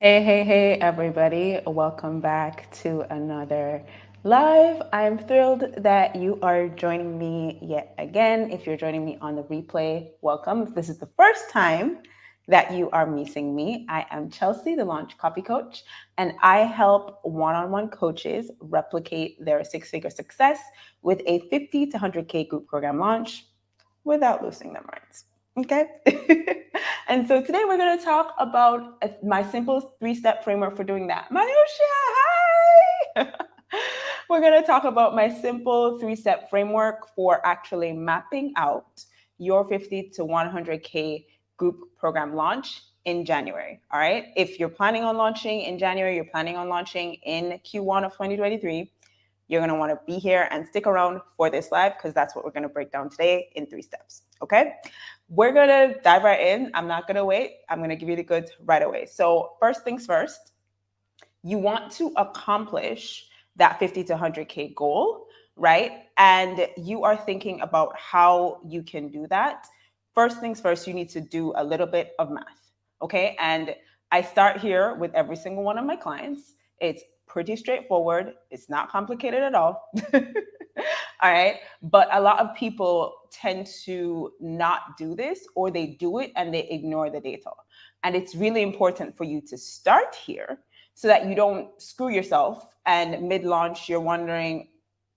Hey, everybody. Welcome back to another live. I'm thrilled that you are joining me yet again. If you're joining me on the replay, welcome. If this is the first time that you are meeting me, I am Chelsea, the Launch Copy Coach, and I help one on one coaches replicate their six figure success with a 50 to 100K group program launch without losing their minds. Okay. And so today we're going to talk about my simple three-step framework for doing that. Mayusha, hi! We're going to talk about my simple three-step framework for actually mapping out your 50 to 100K group program launch in January. All right. If you're planning on launching in January, you're planning on launching in Q1 of 2023, you're going to want to be here and stick around for this live because that's what we're going to break down today in 3 steps. Okay. We're going to dive right in. I'm not going to wait. I'm going to give you the goods right away. So, first things first, you want to accomplish that 50 to 100K goal, right? And you are thinking about how you can do that. First things first, you need to do a little bit of math. Okay. And I start here with every single one of my clients. It's pretty straightforward. It's not complicated at all. All right. But a lot of people tend to not do this, or they do it and they ignore the data. And it's really important for you to start here so that you don't screw yourself and mid-launch you're wondering,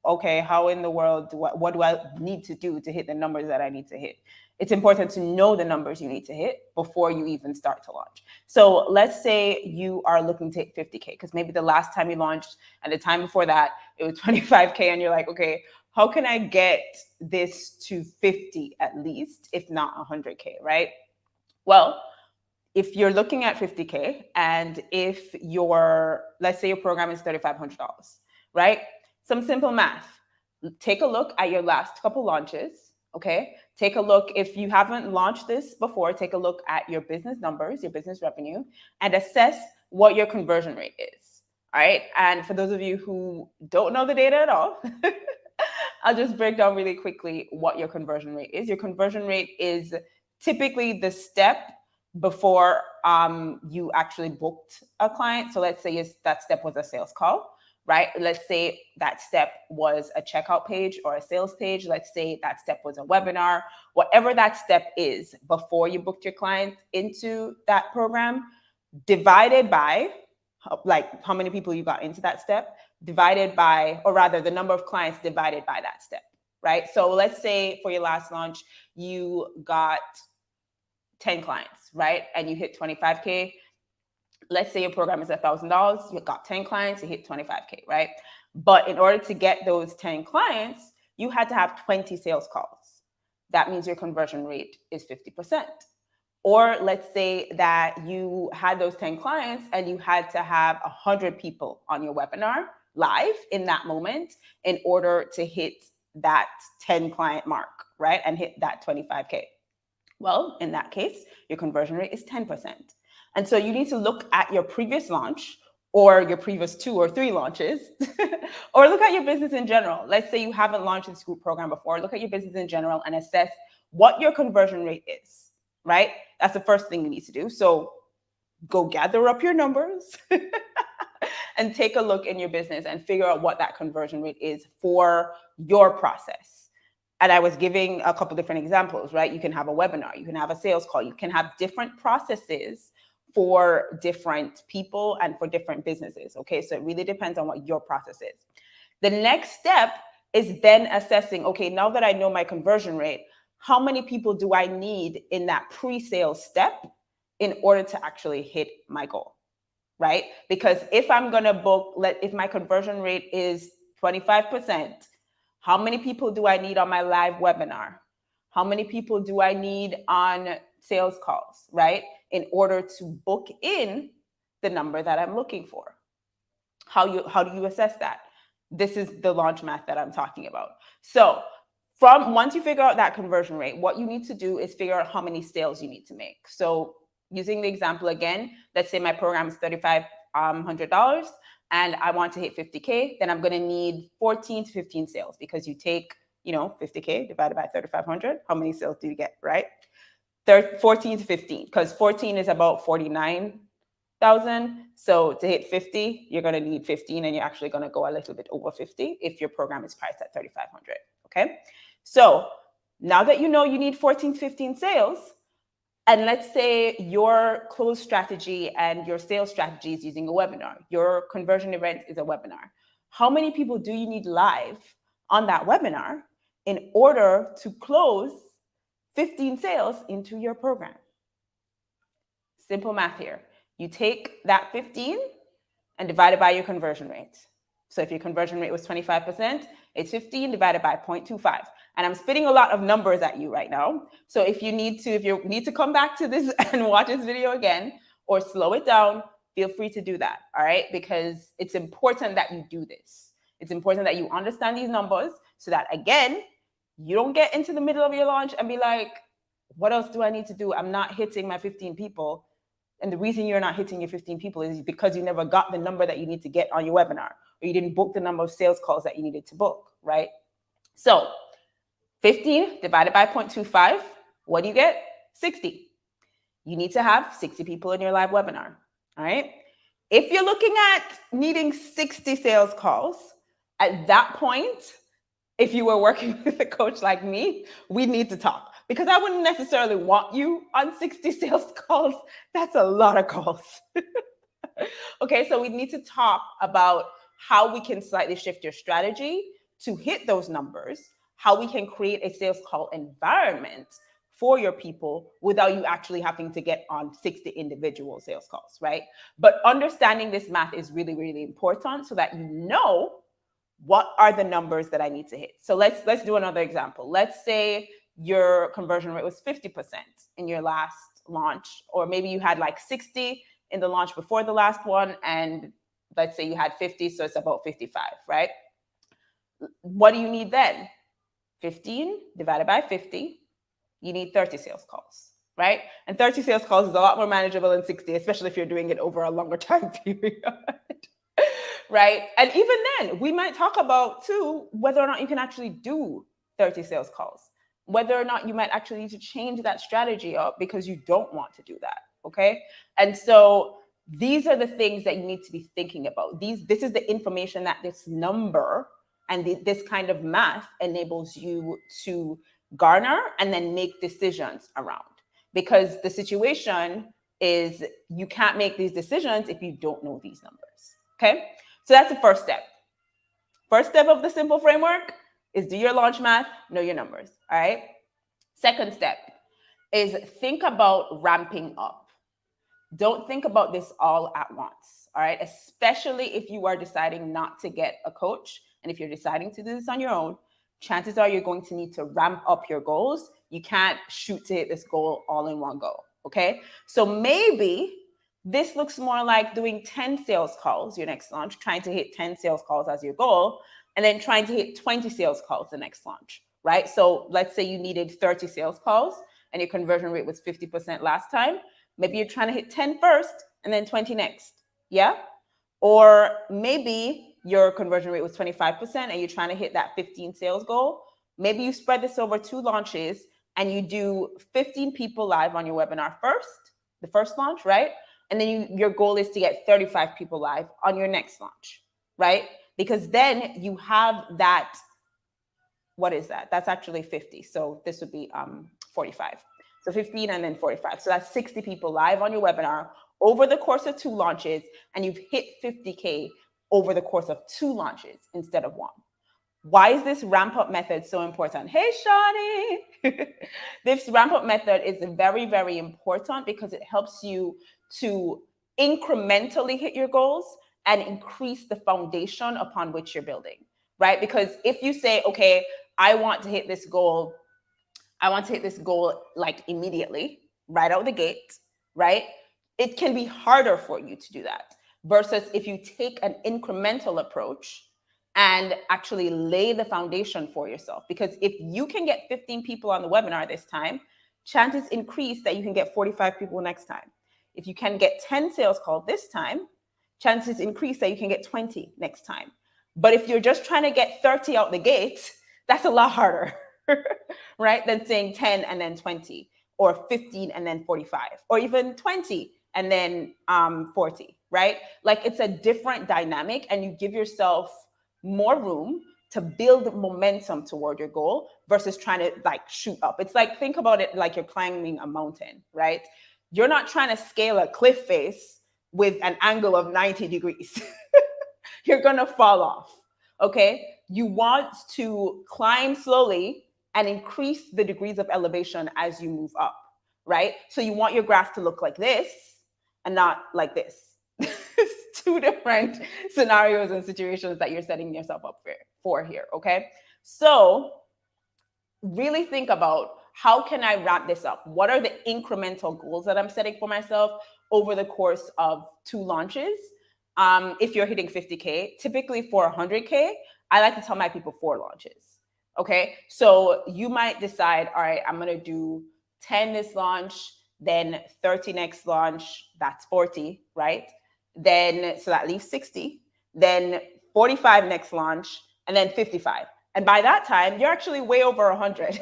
okay, how in the world what do I need to do to hit the numbers that I need to hit? It's important to know the numbers you need to hit before you even start to launch. So let's say you are looking to hit 50K, because maybe the last time you launched and the time before that it was 25K, and you're like, okay, how can I get this to 50 at least, if not 100K, right? Well, if you're looking at 50K, and if let's say your program is $3,500, right? Some simple math. Take a look at your last couple launches, okay? Take a look, if you haven't launched this before, take a look at your business numbers, your business revenue, and assess what your conversion rate is, all right? And for those of you who don't know the data at all, I'll just break down really quickly what your conversion rate is. Your conversion rate is typically the step before you actually booked a client. So let's say that step was a sales call, right? Let's say that step was a checkout page or a sales page. Let's say that step was a webinar. Whatever that step is before you booked your client into that program, divided by like how many people you got into that step, divided by, or rather the number of clients divided by that step, right? So let's say for your last launch, you got 10 clients, right? And you hit 25K. Let's say your program is $1,000, you got 10 clients, you hit 25K, right? But in order to get those 10 clients, you had to have 20 sales calls. That means your conversion rate is 50%. Or let's say that you had those 10 clients and you had to have 100 people on your webinar live in that moment in order to hit that 10 client mark, right? And hit that 25K. Well, in that case, your conversion rate is 10%. And so you need to look at your previous launch or your previous 2 or 3 launches, or look at your business in general. Let's say you haven't launched this group program before. Look at your business in general and assess what your conversion rate is, right? That's the first thing you need to do. So go gather up your numbers and take a look in your business and figure out what that conversion rate is for your process. And I was giving a couple different examples, right? You can have a webinar, you can have a sales call, you can have different processes for different people and for different businesses. Okay, so it really depends on what your process is. The next step is then assessing, okay, now that I know my conversion rate, how many people do I need in that pre-sale step in order to actually hit my goal, right? Because if I'm gonna book, if my conversion rate is 25%, how many people do I need on my live webinar? How many people do I need on sales calls, right? In order to book in the number that I'm looking for. How do you assess that? This is the launch math that I'm talking about. So once you figure out that conversion rate, what you need to do is figure out how many sales you need to make. So using the example again, let's say my program is $3,500 and I want to hit 50K, then I'm going to need 14 to 15 sales, because you take, 50K divided by 3,500. How many sales do you get, right? 14 to 15, because 14 is about 49 So to hit 50, you're going to need 15, and you're actually going to go a little bit over 50 if your program is priced at 3,500. Okay. So now that you know you need 14, 15 sales, and let's say your close strategy and your sales strategy is using a webinar, your conversion event is a webinar. How many people do you need live on that webinar in order to close 15 sales into your program? Simple math here. You take that 15 and divide it by your conversion rate. So if your conversion rate was 25%, it's 15 divided by 0.25. And I'm spitting a lot of numbers at you right now. So if you need to come back to this and watch this video again or slow it down, feel free to do that, all right? Because it's important that you do this. It's important that you understand these numbers so that, again, you don't get into the middle of your launch and be like, what else do I need to do? I'm not hitting my 15 people. And the reason you're not hitting your 15 people is because you never got the number that you need to get on your webinar, or you didn't book the number of sales calls that you needed to book, right? So 15 divided by 0.25, what do you get? 60. You need to have 60 people in your live webinar, all right? If you're looking at needing 60 sales calls, at that point, if you were working with a coach like me, we need to talk, because I wouldn't necessarily want you on 60 sales calls. That's a lot of calls. Okay, so we need to talk about how we can slightly shift your strategy to hit those numbers, how we can create a sales call environment for your people without you actually having to get on 60 individual sales calls, right? But understanding this math is really, really important so that you know what are the numbers that I need to hit. So let's do another example. Let's say your conversion rate was 50% in your last launch, or maybe you had like 60 in the launch before the last one, and let's say you had 50, so it's about 55, right? What do you need then? 15 divided by 50, you need 30 sales calls, right? And 30 sales calls is a lot more manageable than 60, especially if you're doing it over a longer time period. Right? And even then, we might talk about too whether or not you can actually do 30 sales calls, whether or not you might actually need to change that strategy up because you don't want to do that. Okay. And so these are the things that you need to be thinking about. This is the information that this number and this kind of math enables you to garner and then make decisions around. Because the situation is you can't make these decisions if you don't know these numbers. Okay. So that's the first step. First step of the simple framework is do your launch math, know your numbers. All right. Second step is think about ramping up. Don't think about this all at once. All right. Especially if you are deciding not to get a coach. And if you're deciding to do this on your own, chances are you're going to need to ramp up your goals. You can't shoot to hit this goal all in one go. Okay. So maybe this looks more like doing 10 sales calls your next launch, trying to hit 10 sales calls as your goal, and then trying to hit 20 sales calls the next launch, right? So let's say you needed 30 sales calls and your conversion rate was 50% last time. Maybe you're trying to hit 10 first and then 20 next. Yeah. Or maybe your conversion rate was 25% and you're trying to hit that 15 sales goal. Maybe you spread this over 2 launches and you do 15 people live on your webinar first, the first launch, right? And then your goal is to get 35 people live on your next launch, right? Because then you have that, what is that? That's actually 50. So this would be 45. So 15 and then 45. So that's 60 people live on your webinar over the course of 2 launches, and you've hit 50K over the course of 2 launches instead of 1. Why is this ramp up method so important? Hey, Shani. This ramp up method is very, very important because it helps you to incrementally hit your goals and increase the foundation upon which you're building, right? Because if you say, okay, I want to hit this goal like immediately, right out the gate, right? It can be harder for you to do that versus if you take an incremental approach and actually lay the foundation for yourself. Because if you can get 15 people on the webinar this time, chances increase that you can get 45 people next time. If you can get 10 sales calls this time, chances increase that you can get 20 next time. But if you're just trying to get 30 out the gate, that's a lot harder, right? Than saying 10 and then 20, or 15 and then 45, or even 20 and then 40, right? Like it's a different dynamic, and you give yourself more room to build momentum toward your goal versus trying to like shoot up. It's like, think about it like you're climbing a mountain, right? You're not trying to scale a cliff face with an angle of 90 degrees. You're going to fall off. Okay. You want to climb slowly and increase the degrees of elevation as you move up, right? So you want your graph to look like this and not like this. It's two different scenarios and situations that you're setting yourself up for here. Okay. So really think about, how can I ramp this up? What are the incremental goals that I'm setting for myself over the course of 2 launches? If you're hitting 50K, typically for 100K, I like to tell my people 4 launches. Okay. So you might decide, all right, I'm going to do 10 this launch, then 30 next launch. That's 40, right? Then, so that leaves 60, then 45 next launch, and then 55. And by that time, you're actually way over 100.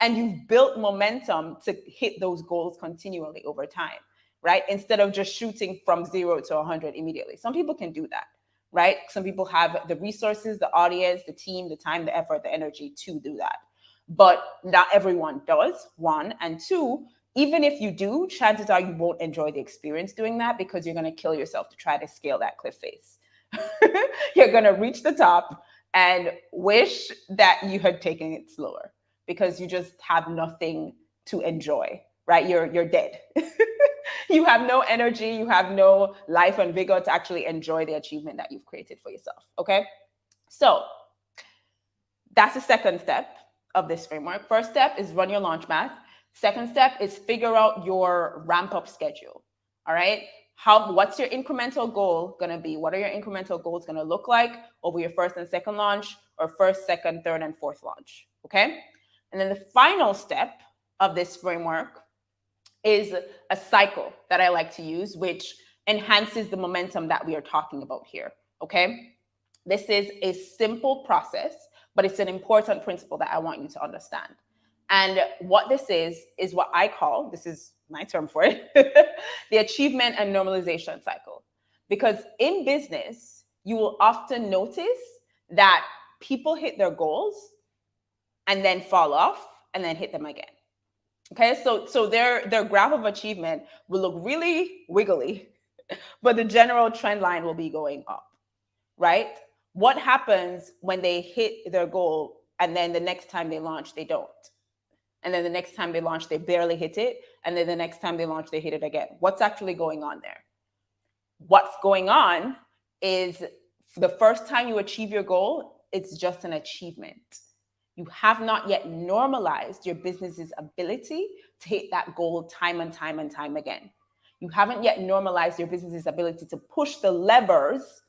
And you've built momentum to hit those goals continually over time, right? Instead of just shooting from 0 to 100 immediately. Some people can do that, right? Some people have the resources, the audience, the team, the time, the effort, the energy to do that. But not everyone does, 1. And 2, even if you do, chances are you won't enjoy the experience doing that, because you're going to kill yourself to try to scale that cliff face. You're going to reach the top and wish that you had taken it slower, because you just have nothing to enjoy, right? You're dead. You have no energy, you have no life and vigor to actually enjoy the achievement that you've created for yourself. Okay. So that's the second step of this framework. First step is run your launch math. Second step is figure out your ramp up schedule. All right. What's your incremental goal going to be? What are your incremental goals going to look like over your first and second launch, or first, second, third, and fourth launch? Okay. And then the final step of this framework is a cycle that I like to use, which enhances the momentum that we are talking about here. Okay. This is a simple process, but it's an important principle that I want you to understand. And what this is what I call, this is my term for it, the achievement and normalization cycle. Because in business, you will often notice that people hit their goals and then fall off and then hit them again. Okay, so their graph of achievement will look really wiggly, but the general trend line will be going up, right? What happens when they hit their goal and then the next time they launch, they don't? And then the next time they launch, they barely hit it. And then the next time they launch, they hit it again. What's actually going on there? What's going on is, the first time you achieve your goal, it's just an achievement. You have not yet normalized your business's ability to hit that goal time and time and time again. You haven't yet normalized your business's ability to push the levers,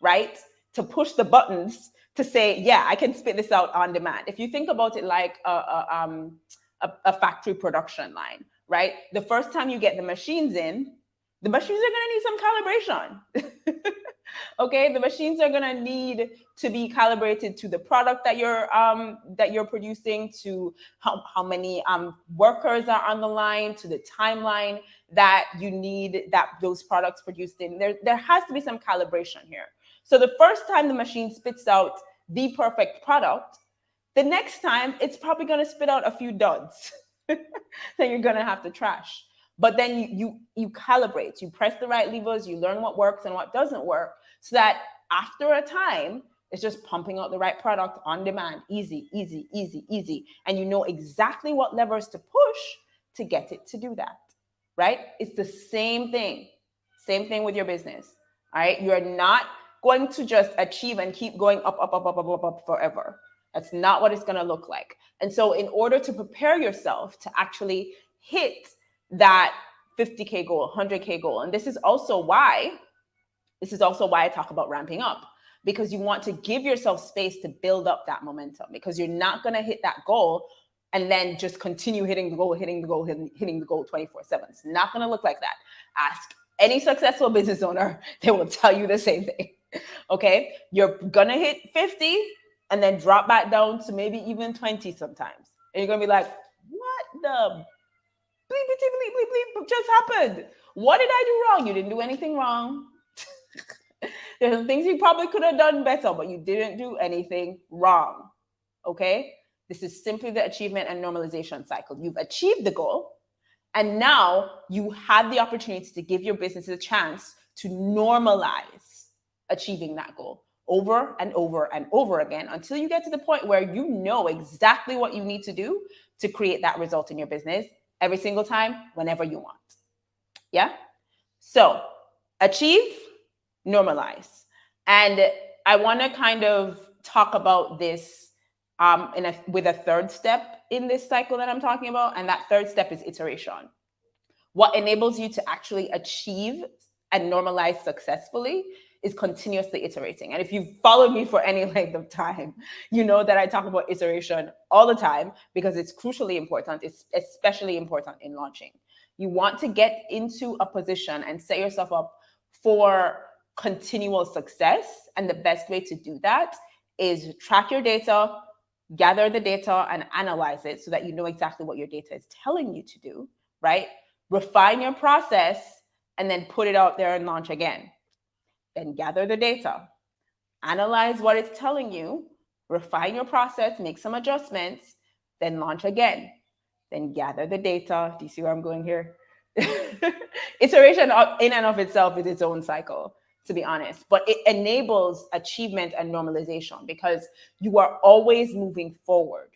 right? To push the buttons to say, yeah, I can spit this out on demand. If you think about it like a factory production line, right? The first time you get the machines in, the machines are going to need some calibration. Okay, the machines are going to need to be calibrated to the product that you're producing, to how many workers are on the line, to the timeline that you need that those products produced in. There has to be some calibration here. So the first time the machine spits out the perfect product, the next time it's probably going to spit out a few duds that you're going to have to trash. But then you calibrate, you press the right levers, you learn what works and what doesn't work, so that after a time, it's just pumping out the right product on demand, easy, easy, easy, easy. And you know exactly what levers to push to get it to do that, right? It's the same thing with your business, all right? You're not going to just achieve and keep going up, up, up, up, up, up, up forever. That's not what it's going to look like. And so in order to prepare yourself to actually hit that 50K goal, 100K goal, and this is also why I talk about ramping up, because you want to give yourself space to build up that momentum, because you're not going to hit that goal and then just continue hitting the goal 24/7. It's not going to look like that. Ask any successful business owner, they will tell you the same thing. Okay. You're going to hit 50 and then drop back down to maybe even 20 sometimes. And you're going to be like, what the? bleep, bleep, bleep, bleep, bleep just happened. What did I do wrong? You didn't do anything wrong. There's some things you probably could have done better, but you didn't do anything wrong. Okay? This is simply the achievement and normalization cycle. You've achieved the goal, and now you have the opportunity to give your business a chance to normalize achieving that goal over and over and over again until you get to the point where you know exactly what you need to do to create that result in your business every single time, whenever you want. Yeah? So, achieve, normalize. And I want to kind of talk about this with a third step in this cycle that I'm talking about. And that third step is iteration. What enables you to actually achieve and normalize successfully is continuously iterating. And if you've followed me for any length of time, you know that I talk about iteration all the time because it's crucially important. It's especially important in launching. You want to get into a position and set yourself up for continual success. And the best way to do that is track your data, gather the data, and analyze it so that you know exactly what your data is telling you to do, right? Refine your process, and then put it out there and launch again. Then gather the data, analyze what it's telling you, refine your process, make some adjustments, then launch again. Then gather the data. Do you see where I'm going here? Iteration in and of itself is its own cycle, to be honest, but it enables achievement and normalization because you are always moving forward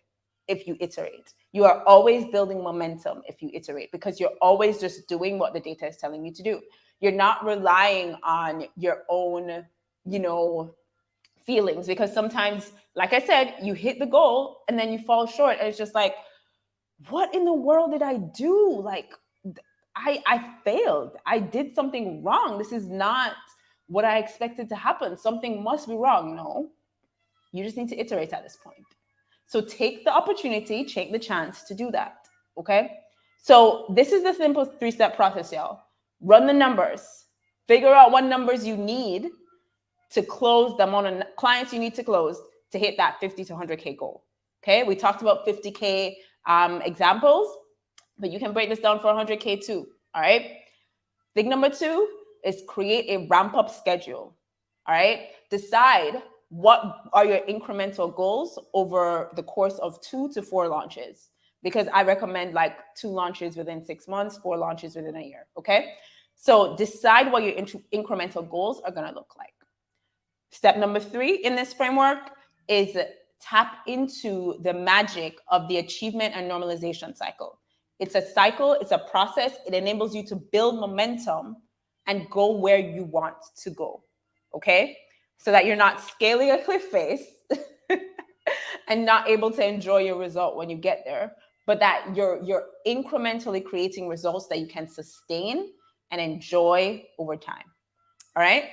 if you iterate. You are always building momentum if you iterate because you're always just doing what the data is telling you to do. You're not relying on your own, feelings, because sometimes, like I said, you hit the goal and then you fall short and it's just like, what in the world did I do? Like, I failed. I did something wrong. This is not what I expected to happen. Something must be wrong. No, you just need to iterate at this point. So take the opportunity, take the chance to do that. Okay. So this is the simple 3-step process, y'all. Run the numbers, figure out what numbers you need to close the amount of clients you need to close to hit that 50 to 100K goal. Okay. We talked about 50K examples, but you can break this down for 100K too. All right. Thing number 2 is create a ramp up schedule. All right. Decide what are your incremental goals over the course of 2 to 4 launches, because I recommend like 2 launches within 6 months, 4 launches within a year. Okay. So decide what your incremental goals are going to look like. Step number 3 in this framework is tap into the magic of the achievement and normalization cycle. It's a cycle, it's a process. It enables you to build momentum and go where you want to go. Okay? So that you're not scaling a cliff face and not able to enjoy your result when you get there, but that you're incrementally creating results that you can sustain and enjoy over time. All right?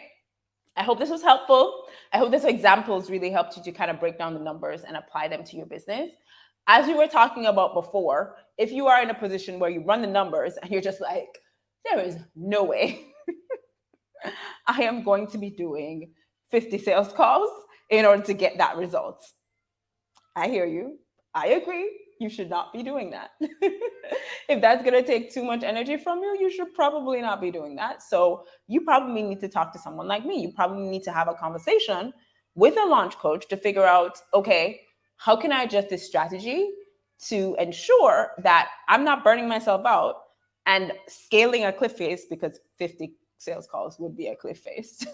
I hope this was helpful. I hope this examples really helped you to kind of break down the numbers and apply them to your business. As we were talking about before, if you are in a position where you run the numbers and you're just like, there is no way I am going to be doing 50 sales calls in order to get that result. I hear you. I agree. You should not be doing that. If that's going to take too much energy from you, you should probably not be doing that. So you probably need to talk to someone like me. You probably need to have a conversation with a launch coach to figure out, okay, how can I adjust this strategy to ensure that I'm not burning myself out and scaling a cliff face, because 50 sales calls would be a cliff face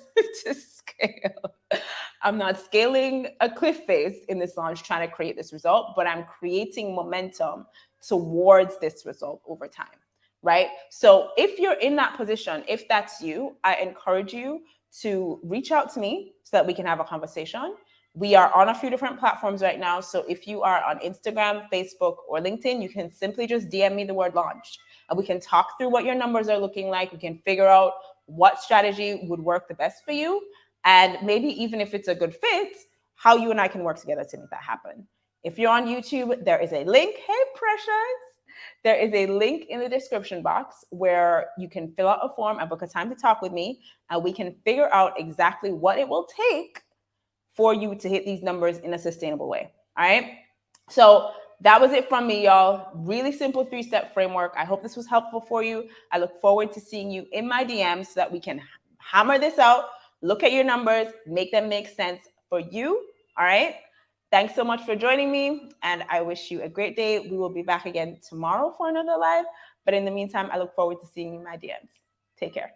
to scale. I'm not scaling a cliff face in this launch trying to create this result, but I'm creating momentum towards this result over time, right? So if you're in that position, if that's you, I encourage you to reach out to me so that we can have a conversation. We are on a few different platforms right now. So if you are on Instagram, Facebook, or LinkedIn, you can simply just DM me the word launch, and we can talk through what your numbers are looking like. We can figure out what strategy would work the best for you. And maybe even if it's a good fit, how you and I can work together to make that happen. If you're on YouTube, there is a link. Hey, Precious. There is a link in the description box where you can fill out a form and book a time to talk with me, and we can figure out exactly what it will take for you to hit these numbers in a sustainable way. All right. So that was it from me, y'all. Really simple 3-step framework. I hope this was helpful for you. I look forward to seeing you in my DMs so that we can hammer this out, look at your numbers, make them make sense for you. All right. Thanks so much for joining me, and I wish you a great day. We will be back again tomorrow for another live. But in the meantime, I look forward to seeing you in my DMs. Take care.